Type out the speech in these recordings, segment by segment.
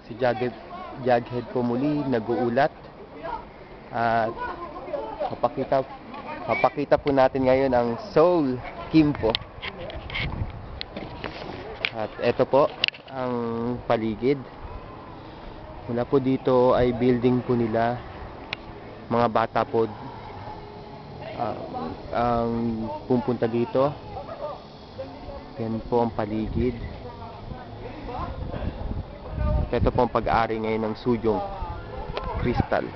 Si Jughead po muli nag-uulat at papakita po natin ngayon ang Seoul Kimpo. At ito po ang paligid. Mula po dito ay building po nila. Mga bata po ang pupunta dito. Yan po ang paligid. Ito po ang pag-aari ngayon ng Sujong Crystal.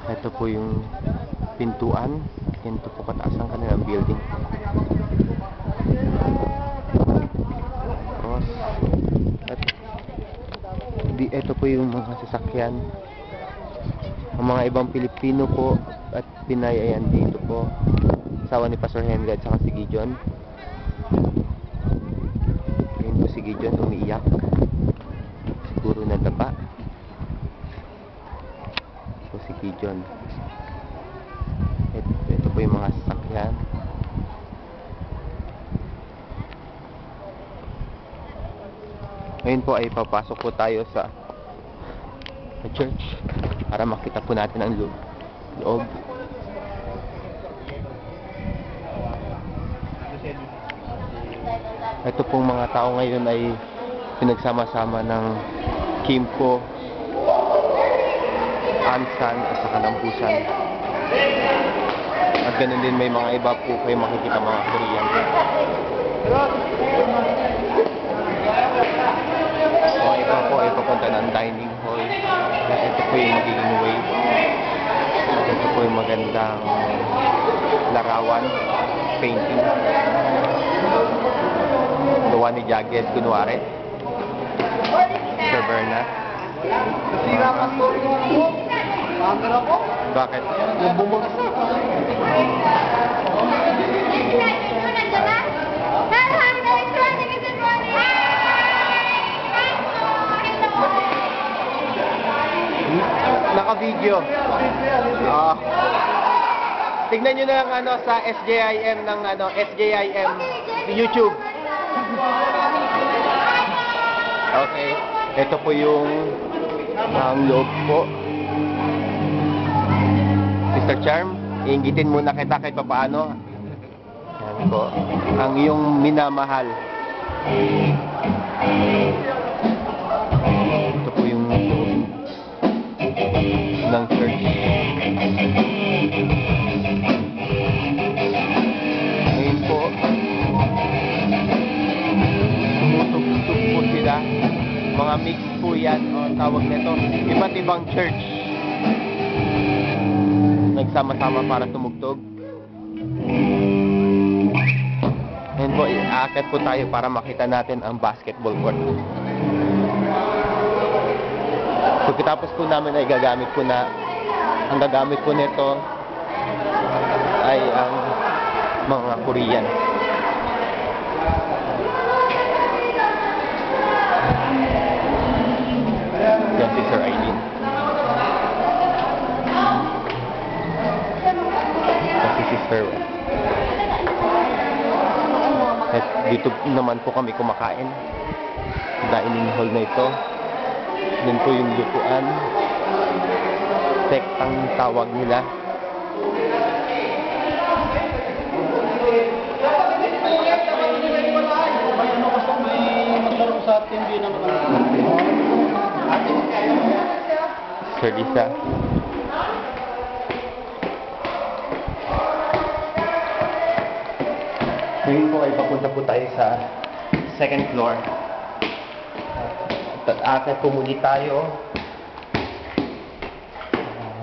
Ito po yung pintuan. Ito po kataas ang kanilang building. Tapos ito po yung mga sasakyan. Ang mga ibang Pilipino po at Pinay ayan dito po. Asawa ni Pastor Henry at saka si Gideon. Ayun po si Gideon umiiyak. Siguro nadapa. So si Gideon. Ito po yung mga sasakyan. Ngayon po ay papasok po tayo sa church para makita po natin ang loob. Ito pong mga tao ngayon ay pinagsama-sama ng Kimpo, Ansan at saka Lampusan. At ganun din may mga iba po kayo makikita mga Korean. Mga iba po ay papunta ng dining hall. Ito po yung magiging way. Ito po yung magandang larawan, painting. Gawa ni Jughead kunwari. Sir Berna. Bakit? Naka-video. Tignan nyo na ang sa SJIM ng SJIM YouTube. Okay. Ito po yung ang loob po. Sister Charm, iinggitin muna kita kahit papaano. Yan po. Ang iyong minamahal. Ito po yung loob ng church. Ngayon po, tumutugtog po sila. Mga mix po yan, o tawag nito. Iba't ibang church. Nagsama-sama para tumugtog. Ngayon po, aakyat po tayo para makita natin ang basketball court. Pagkatapos po namin ay gagamit po ang gagamit po nito ay ang mga Korean. Yan si Sir Aileen. Yan si Sister. At dito naman po kami kumakain. Dining hall na ito. Yan po yung lutuan. Sektang tawag nila. Sir Lisa. Ngayon po ay papunta po tayo sa second floor. Aakyat po muli tayo.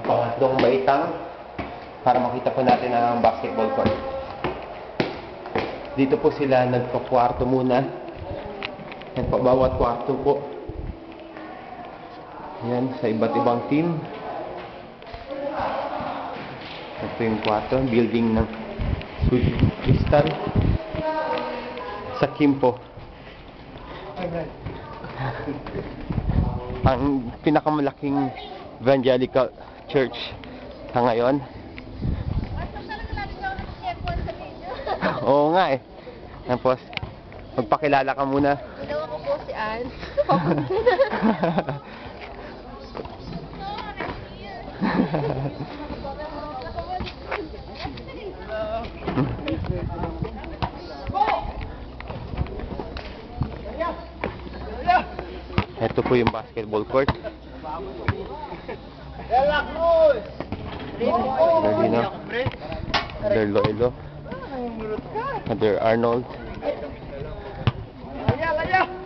Pangatlong baitang para makita po natin ang basketball court. Dito po sila nagpa-kwarto muna. Yan po, bawat kwarto po. Yan, sa iba't ibang team. Ito yung kwarto, building ng Sujong Crystal sa Kimpo. Ang pinakamalaking evangelical church sa ngayon. Oo nga eh. Tapos, magpakilala ka muna. Ginawa ko po si Ann. Ito po yung basketball court. Dino, There Loilo, There Arnold.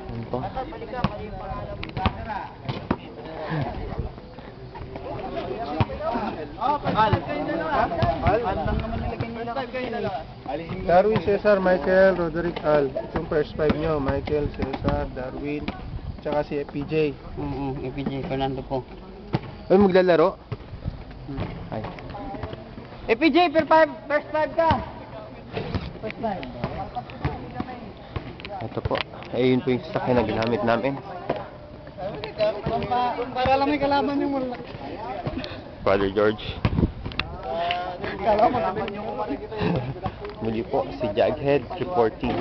Ano po? Darwin, Cesar, Michael, Roderick, Al. Itong first five nyo, Michael, Cesar, Darwin, tsaka si FPJ. FPJ, Fernando po. Ay, maglalaro? Ay. FPJ, first five ka! First five. Ito po. Eh, yun po yung sasakyan na ginamit namin. Para lang may kalaban yung wala. Brother George. Kalaban yung Muli po, si Jughead reporting.